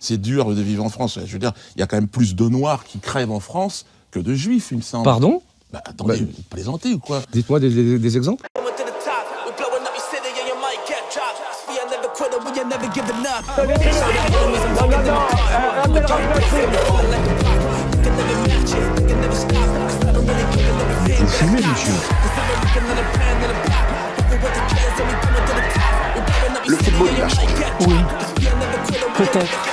C'est dur de vivre en France. Je veux dire, il y a quand même plus de Noirs qui crèvent en France que de Juifs, il me semble. Pardon? Bah attendez, vous plaisantez ou quoi? Dites-moi des exemples. Vous fumez, monsieur? Le football, il a changé. Oui, peut-être.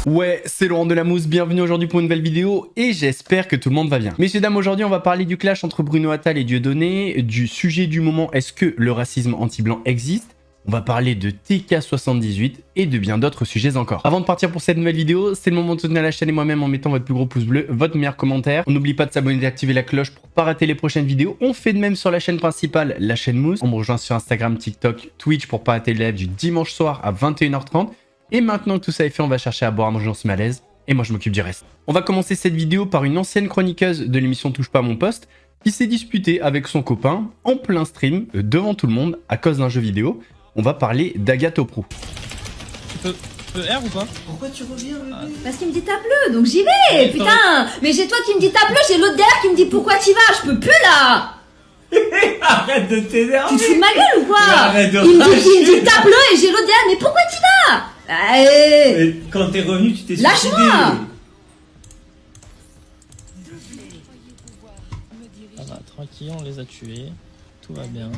Ouais, c'est Laurent Delamousse, bienvenue aujourd'hui pour une nouvelle vidéo et j'espère que tout le monde va bien. Messieurs, dames, aujourd'hui on va parler du clash entre Bruno Attal et Dieudonné, du sujet du moment, est-ce que le racisme anti-blanc existe? On va parler de TK78 et de bien d'autres sujets encore. Avant de partir pour cette nouvelle vidéo, c'est le moment de soutenir la chaîne et moi-même en mettant votre plus gros pouce bleu, votre meilleur commentaire. On n'oublie pas de s'abonner et d'activer la cloche pour pas rater les prochaines vidéos. On fait de même sur la chaîne principale, la chaîne Mousse. On me rejoint sur Instagram, TikTok, Twitch pour pas rater le live du dimanche soir à 21h30. Et maintenant que tout ça est fait, on va chercher à boire, à manger, on se met à l'aise. Et moi je m'occupe du reste. On va commencer cette vidéo par une ancienne chroniqueuse de l'émission Touche pas à mon poste qui s'est disputée avec son copain en plein stream devant tout le monde à cause d'un jeu vidéo. On va parler d'Agathe Pro. Tu peux R ou pas? Pourquoi tu reviens, bébé? Parce qu'il me dit tape le, donc j'y vais, putain. Mais j'ai toi qui me dit tape le, j'ai l'autre derrière qui me dit pourquoi t'y vas, je peux plus là. Arrête de t'énerver. Tu te fous de ma gueule ou quoi? Arrête de il me dit tape le et j'ai l'autre derrière, mais pourquoi t'y vas? Allez. Et quand t'es revenu, tu t'es suicidé. Lâche-moi. Ça va, tranquille, on les a tués. Tout va bien.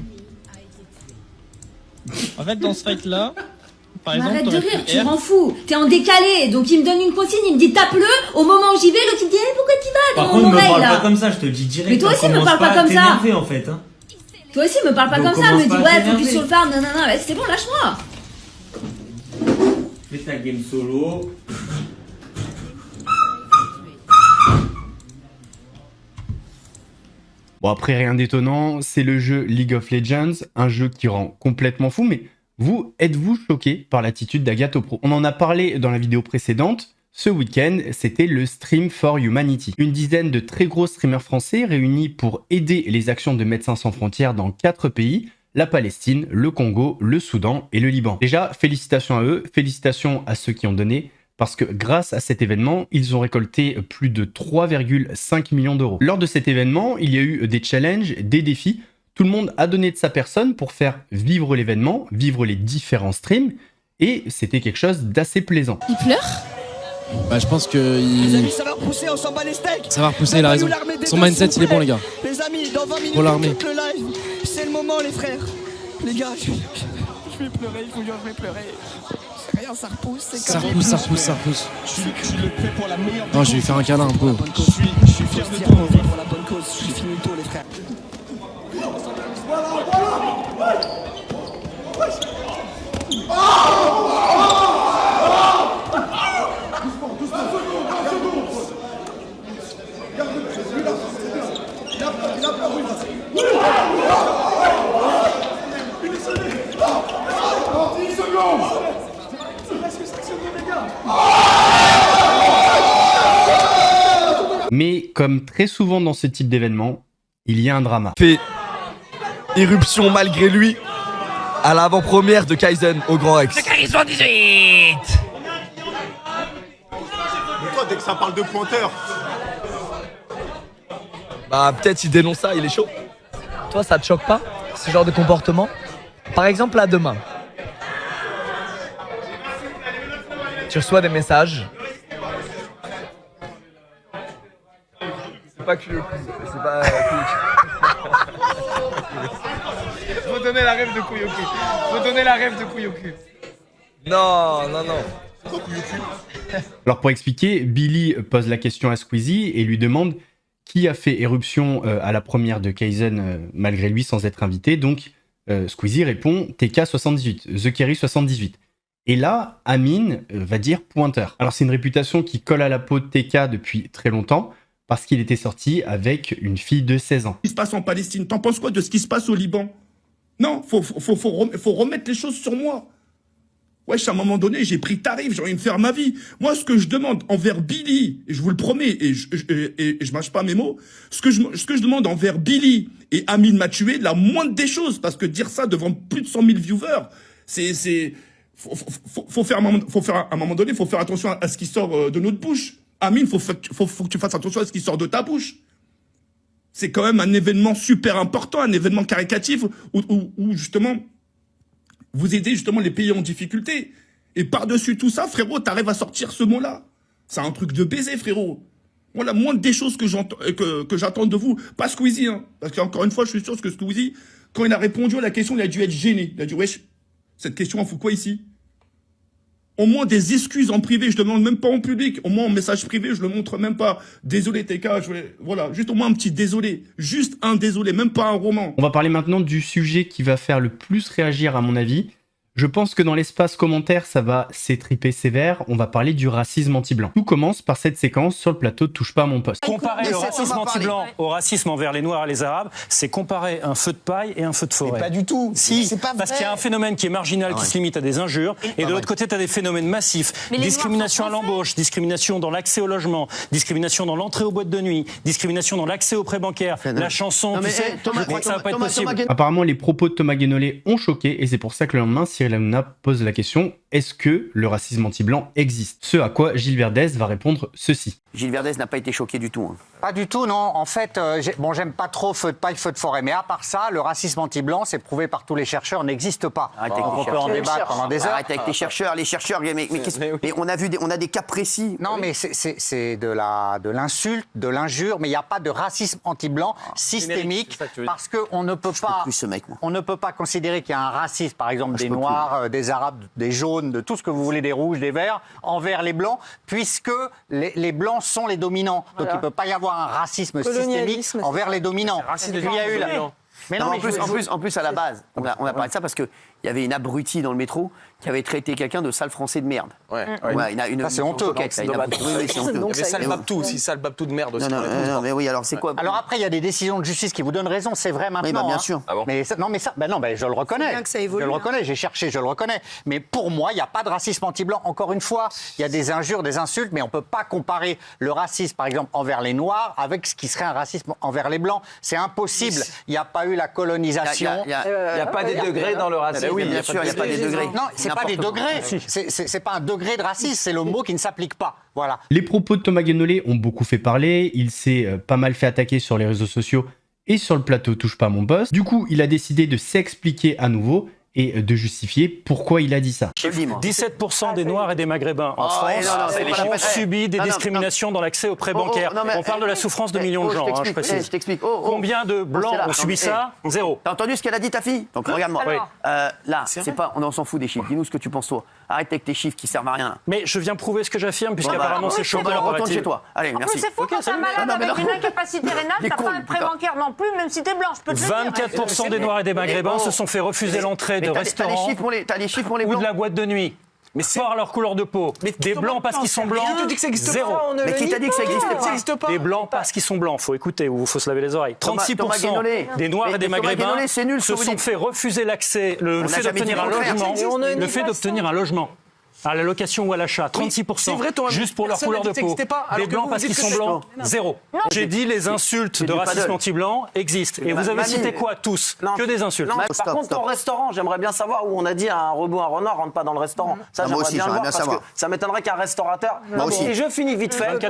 En fait, dans ce fight-là, par exemple, Arrête de t'aurais rire, pu tu R. rends fou. T'es en décalé, donc il me donne une consigne, il me dit tape le. Au moment où j'y vais, l'autre il me dit pourquoi t'y vas Par dans contre, mon me oreille parle là. pas comme ça, je te le dis direct. Mais toi hein, aussi, me commence parle pas à comme ça. t'énerver, en fait. Hein. Toi aussi me parle pas Donc, comme ça, commence me dis pas à ouais, t'énerver. focus sur le farm, nanana, ouais, c'est bon, lâche-moi. Fais ta game solo. Bon après rien d'étonnant, c'est le jeu League of Legends, un jeu qui rend complètement fou, mais vous, êtes-vous choqué par l'attitude d'Agathe Pro? On en a parlé dans la vidéo précédente, ce week-end, c'était le Stream for Humanity. Une dizaine de très gros streamers français réunis pour aider les actions de Médecins sans frontières dans 4 pays, la Palestine, le Congo, le Soudan et le Liban. Déjà, félicitations à eux, félicitations à ceux qui ont donné, parce que grâce à cet événement, ils ont récolté plus de 3,5 millions d'euros. Lors de cet événement, il y a eu des challenges, des défis. Tout le monde a donné de sa personne pour faire vivre l'événement, vivre les différents streams, et c'était quelque chose d'assez plaisant. Il pleure? Bah je pense que Les amis, ça va repousser, on s'en bat les steaks. ça va repousser, il a raison. Son mindset il est bon les gars. Les amis, dans 20 minutes, Pour l'armée. on quitte le live. C'est le moment les frères. Les gars, je vais pleurer, il faut dire je vais pleurer. C'est rien, ça repousse, c'est Ça comme... repousse, ça repousse, ça repousse. Tu le fais pour la meilleure Non, je vais lui faire un câlin un peu. Je suis fier de toi, pour la bonne cause. Je suis finito les frères. Mais comme très souvent dans ce type d'événement, il y a un drama. Fait irruption malgré lui à l'avant-première de Kaizen au Grand Rex. Mais toi, dès que ça parle de pointeur. Bah peut-être il dénonce ça, il est chaud. Toi, ça te choque pas, ce genre de comportement? Par exemple, là, demain, tu reçois des messages. C'est pas cul. C'est pas Faut donner la rêve de couille au cul. Faut donner la rêve de couille au cul. Non, non, non. Alors pour expliquer, Billy pose la question à Squeezie et lui demande qui a fait éruption à la première de Kaizen malgré lui sans être invité. Donc Squeezie répond TK78, The Kerry 78. Et là, Amine va dire pointeur. Alors c'est une réputation qui colle à la peau de TK depuis très longtemps parce qu'il était sorti avec une fille de 16 ans. Ce qui se passe en Palestine, t'en penses quoi de ce qui se passe au Liban? Non, faut remettre les choses sur moi. Wesh, à un moment donné, j'ai pris tarif, j'ai envie de faire ma vie. Moi, ce que je demande envers Billy, et je vous le promets, et je mâche pas mes mots, ce que je demande envers Billy et Amine m'a tué, la moindre des choses, parce que dire ça devant plus de 100 000 viewers, faut faire à un moment donné, faut faire attention à ce qui sort de notre bouche. Amine, faut que tu fasses attention à ce qui sort de ta bouche. C'est quand même un événement super important, un événement caricatif où justement, vous aidez justement les pays en difficulté. Et par-dessus tout ça, frérot, t'arrives à sortir ce mot-là. C'est un truc de baiser, frérot. Moi, la moindre des choses que j'attends de vous, pas Squeezie, hein, parce qu'encore une fois, je suis sûr que Squeezie, quand il a répondu à la question, il a dû être gêné. Il a dit, wesh, cette question, on fout quoi ici? Au moins des excuses en privé, je demande même pas en public. Au moins en message privé, je le montre même pas. Désolé TK, voilà, juste au moins un petit désolé. Juste un désolé, même pas un roman. On va parler maintenant du sujet qui va faire le plus réagir à mon avis. Je pense que dans l'espace commentaire, ça va s'étriper sévère. On va parler du racisme anti-blanc. Tout commence par cette séquence sur le plateau de Touche pas à mon poste. Comparer le racisme anti-blanc au racisme envers les Noirs et les Arabes, c'est comparer un feu de paille et un feu de forêt. Mais pas du tout. Si, c'est pas parce vrai. qu'il y a un phénomène qui est marginal, qui se limite à des injures, et de l'autre côté, tu as des phénomènes massifs. Discrimination à l'embauche, discrimination dans l'accès au logement, discrimination dans l'entrée aux boîtes de nuit, discrimination dans l'accès aux prêts bancaires. La chanson, tu sais, je crois que ça va pas être possible. Apparemment, les propos de Thomas Guénolé ont choqué, et c'est pour ça que le lendemain, Cyril Hanouna pose la question, est-ce que le racisme anti-blanc existe? Ce à quoi Gilles Verdez va répondre ceci. Gilles Verdez n'a pas été choqué du tout. Hein. Pas du tout, non. En fait, j'aime pas trop feu de paille, feu de forêt. Mais à part ça, le racisme anti-blanc, c'est prouvé par tous les chercheurs, n'existe pas. On peut en débattre pendant des heures. Arrête avec les chercheurs, mais on a des cas précis. Non, mais c'est de l'insulte, de l'injure, mais il n'y a pas de racisme anti-blanc systémique, parce qu'on ne peut pas, on ne peut pas considérer qu'il y a un racisme, par exemple, des Noirs, des Arabes, des jaunes, de tout ce que vous voulez, des rouges, des verts, envers les Blancs, puisque les Blancs sont les dominants. Donc il ne peut pas y avoir un racisme systémique envers les dominants. Il y a eu mais non, en plus, à la base, on a parlé de ça parce qu'il y avait une abrutie dans le métro qui avait traité quelqu'un de sale français de merde. C'est honteux. C'est honteux. Mais sale babtou aussi, sale babtou de merde aussi. Non, mais oui, alors c'est quoi? Alors après, il y a des décisions de justice qui vous donnent raison, c'est vrai maintenant. Oui, bien sûr. Mais je le reconnais. Je le reconnais, j'ai cherché, je le reconnais. Mais pour moi, il n'y a pas de racisme anti-blanc. Encore une fois, il y a des injures, des insultes, mais on ne peut pas comparer le racisme, par exemple, envers les Noirs avec ce qui serait un racisme envers les Blancs. C'est impossible. Il n'y a pas eu la colonisation. Il n'y a pas des degrés dans le racisme. Oui, bien sûr, il n'y a pas des degrés. Non, c'est pas des degrés. C'est pas un degré de racisme, c'est le mot qui ne s'applique pas. Voilà. Les propos de Thomas Guénolé ont beaucoup fait parler, il s'est pas mal fait attaquer sur les réseaux sociaux et sur le plateau Touche pas à mon poste. Du coup, il a décidé de s'expliquer à nouveau et de justifier pourquoi il a dit ça. 17% des Noirs et des Maghrébins en France ont subi des discriminations dans l'accès aux prêts bancaires. On parle de la souffrance de millions de gens, je précise. Je t'explique. Combien de Blancs ont subi ça? Zéro. T'as entendu ce qu'elle a dit, ta fille? Donc regarde-moi. Là, c'est pas, on s'en fout des chiffres. Dis-nous ce que tu penses, toi. Arrête avec tes chiffres qui servent à rien. Là. Mais je viens prouver ce que j'affirme, puisqu'apparemment c'est chaud. Alors retourne chez toi. Allez, merci. C'est faux, quand t'es malade avec une incapacité rénale, t'as pas un prêt bancaire non plus, même si t'es blanc, je peux te le dire. 24% des Noirs et des Maghrébins se sont fait refuser l'entrée de restaurants t'as les chiffres pour les ou blancs de la boîte de nuit. Mais par leur couleur de peau. Des blancs parce qu'ils sont blancs. Qui te dit que ça existe zéro. pas? Mais qui t'a dit que ça existe pas? Des blancs parce qu'ils sont blancs. Faut écouter ou faut se laver les oreilles. 36% des Noirs et des Maghrébins se sont fait refuser l'accès, le fait d'obtenir un logement, le fait d'obtenir un logement. À la location ou à l'achat, 36%, vrai, juste pour leur couleur de peau. Des blancs parce qu'ils sont blancs, zéro. J'ai dit les insultes de racisme anti-blanc existent. Et vous avez cité quoi, tous? Que des insultes. Par contre, ton restaurant, j'aimerais bien savoir où on a dit un rebeu, un renard rentre pas dans le restaurant. Ça, j'aimerais bien le voir parce que ça m'étonnerait qu'un restaurateur... Et je finis vite fait.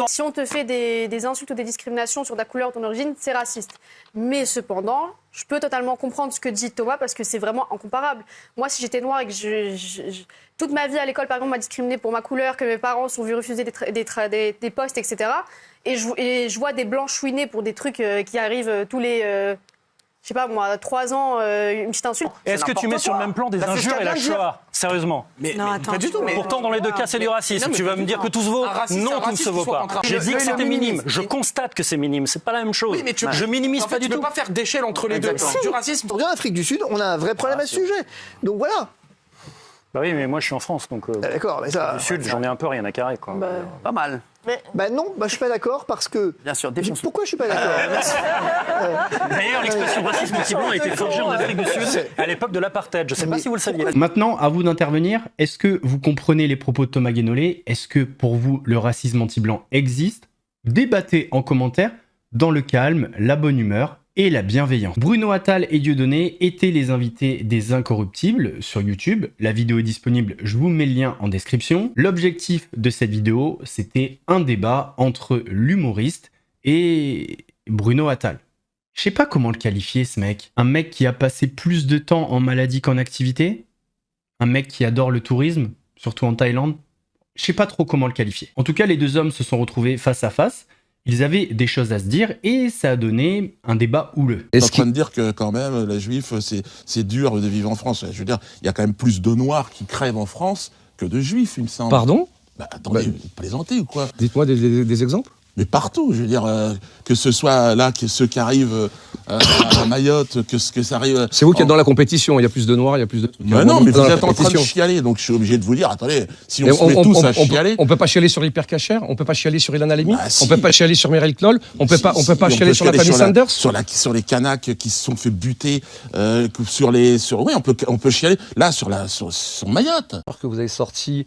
Si on te fait des insultes ou des discriminations sur ta couleur ou ton origine, c'est raciste. Mais cependant, je peux totalement comprendre ce que dit Thomas parce que c'est vraiment incomparable. Moi, si j'étais noire et que toute ma vie à l'école, par exemple, m'a discriminée pour ma couleur, que mes parents sont vus refuser des postes, etc. Et je vois des blancs chouiner pour des trucs qui arrivent tous les... je sais pas moi, 3 ans, une petite insulte. Est-ce que tu mets sur le même plan des injures et la Shoah? Sérieusement. Non, attends. Pas du tout. Pourtant, dans les deux cas, c'est du racisme. Tu vas me dire que tout se vaut? Non, tout ne se vaut pas. J'ai dit que c'était minime. Je constate que c'est minime. C'est pas la même chose. Je minimise pas du tout. Tu peux pas faire d'échelle entre les deux. Du racisme. En Afrique du Sud, on a un vrai problème à ce sujet. Donc voilà. Bah oui, mais moi je suis en France, donc d'accord, mais ça... du Sud, j'en ai un peu rien à carrer, quoi. Pas mal. Non, je suis pas d'accord parce que... Bien sûr, pourquoi je suis pas d'accord? D'ailleurs, l'expression racisme anti-blanc a été forgée en Afrique du Sud à l'époque de l'apartheid. Je sais pas si vous le saviez. Maintenant, à vous d'intervenir. Est-ce que vous comprenez les propos de Thomas Guénolé? Est-ce que pour vous, le racisme anti-blanc existe? Débattez en commentaire, dans le calme, la bonne humeur et la bienveillance. Bruno Attal et Dieudonné étaient les invités des Incorruptibles sur YouTube. La vidéo est disponible, je vous mets le lien en description. L'objectif de cette vidéo, c'était un débat entre l'humoriste et Bruno Attal. Je sais pas comment le qualifier, ce mec. Un mec qui a passé plus de temps en maladie qu'en activité? Un mec qui adore le tourisme, surtout en Thaïlande? Je sais pas trop comment le qualifier. En tout cas, les deux hommes se sont retrouvés face à face. Ils avaient des choses à se dire et ça a donné un débat houleux. Est-ce en train de dire que quand même, les Juifs, c'est dur de vivre en France? Je veux dire, il y a quand même plus de Noirs qui crèvent en France que de Juifs, il me semble. Pardon? Bah, attendez, vous plaisantez ou quoi? Dites-moi des exemples. Mais partout, je veux dire, que ce soit là, que ceux qui arrivent à Mayotte, que ça arrive... C'est vous qui êtes dans la compétition, il y a plus de Noirs, il y a plus de trucs. Mais non, mais vous êtes en train de chialer, donc je suis obligé de vous dire, attendez, si on se met tous à chialer... On peut pas chialer sur l'hypercachère, on peut pas chialer sur Ilan Halimi, on peut pas chialer sur Mireille Knoll, on peut pas chialer sur la famille Sanders. Sur les Kanaks qui se sont fait buter, oui, on peut chialer, là, sur Mayotte. Alors que vous avez sorti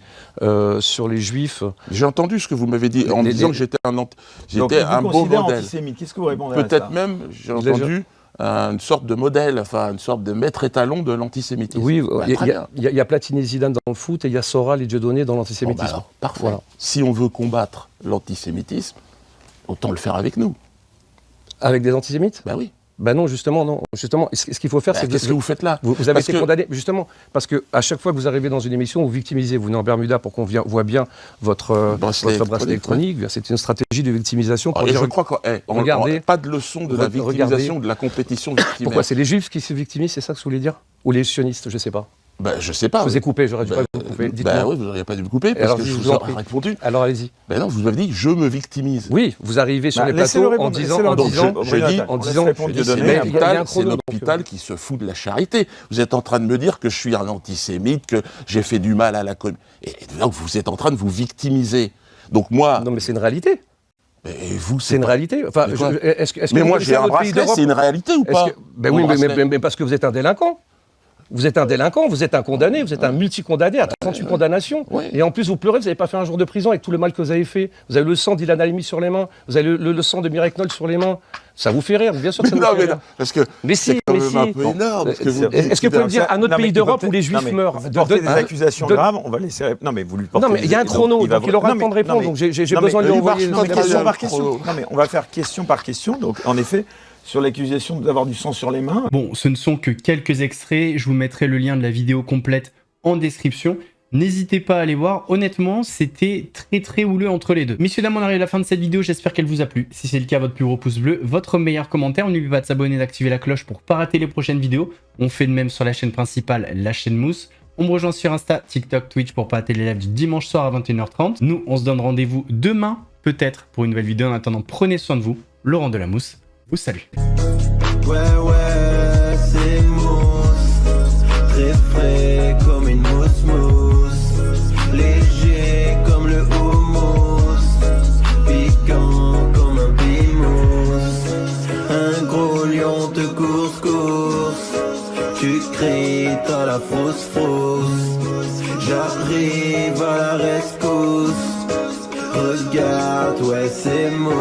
sur les Juifs... J'ai entendu ce que vous m'avez dit, en me disant que j'étais un beau modèle. Qu'est-ce que vous répondez à ça? Peut-être même, j'ai entendu, une sorte de modèle, enfin une sorte de maître étalon de l'antisémitisme. Oui, il y a Platini et Zidane dans le foot et il y a Soral et Dieudonné dans l'antisémitisme. Alors, parfait. Voilà. Si on veut combattre l'antisémitisme, autant le faire avec nous. Avec des antisémites? Ben oui. Ben non, justement, non. Justement, ce qu'il faut faire, c'est qu'est-ce que vous faites là? Vous avez été condamné, justement, parce que à chaque fois que vous arrivez dans une émission, vous victimisez. Vous venez en Bermuda pour qu'on voit bien votre bracelet électronique. C'est une stratégie de victimisation. Pour je crois qu'on n'a pas de leçon de la victimisation, de la compétition victimaire. Pourquoi? C'est les Juifs qui se victimisent, c'est ça que vous voulez dire? Ou les sionistes, je sais pas. Ben, je sais pas. Je vous ai coupé, j'aurais dû pas vous couper. Ben oui, vous n'auriez pas dû me couper, parce que je vous ai répondu. Alors allez-y. Ben non, vous m'avez dit, je me victimise. Oui, vous arrivez sur les plateaux en disant... C'est l'hôpital qui se fout de la charité. Vous êtes en train de me dire que je suis un antisémite, que j'ai fait du mal à la communauté. Et donc vous êtes en train de vous victimiser. Donc moi... Non mais c'est une réalité. Mais vous, c'est une réalité. Enfin, mais moi j'ai un bracelet, c'est une réalité ou pas? Ben oui, mais parce que vous êtes un délinquant. Vous êtes un délinquant, vous êtes un condamné, vous êtes un multicondamné à 38 condamnations. Ouais. Et en plus, vous pleurez, vous n'avez pas fait un jour de prison avec tout le mal que vous avez fait. Vous avez le sang d'Ilan Halimi sur les mains, vous avez le sang de Mireille Knoll sur les mains. Ça vous fait rire, bien sûr que ça vous fait rire. Parce que c'est quand même un peu énorme. Est-ce que vous pouvez me dire un autre pays d'Europe où les Juifs meurent? Vous portez des accusations graves, on va laisser... Non mais vous lui portez... Non mais il y a un chrono, donc il aura le temps de répondre, donc j'ai besoin de lui envoyer... question par question. Non mais on va faire question par question, donc en effet... Sur l'accusation d'avoir du sang sur les mains. Bon, ce ne sont que quelques extraits, je vous mettrai le lien de la vidéo complète en description. N'hésitez pas à aller voir, honnêtement, c'était très houleux entre les deux. Messieurs, dames, on arrive à la fin de cette vidéo, j'espère qu'elle vous a plu. Si c'est le cas, votre plus gros pouce bleu, votre meilleur commentaire. N'oubliez pas de s'abonner et d'activer la cloche pour ne pas rater les prochaines vidéos. On fait de même sur la chaîne principale, la chaîne Mousse. On me rejoint sur Insta, TikTok, Twitch pour pas rater les lives du dimanche soir à 21h30. Nous, on se donne rendez-vous demain, peut-être, pour une nouvelle vidéo. En attendant, prenez soin de vous. Laurent de la Mousse vous salue. Ouais, c'est mousse, très frais comme une mousse, léger comme le houmous, piquant comme un bimous, un gros lion te course, tu cries, t'as la fausse, j'arrive à la rescousse, regarde, ouais, c'est mousse.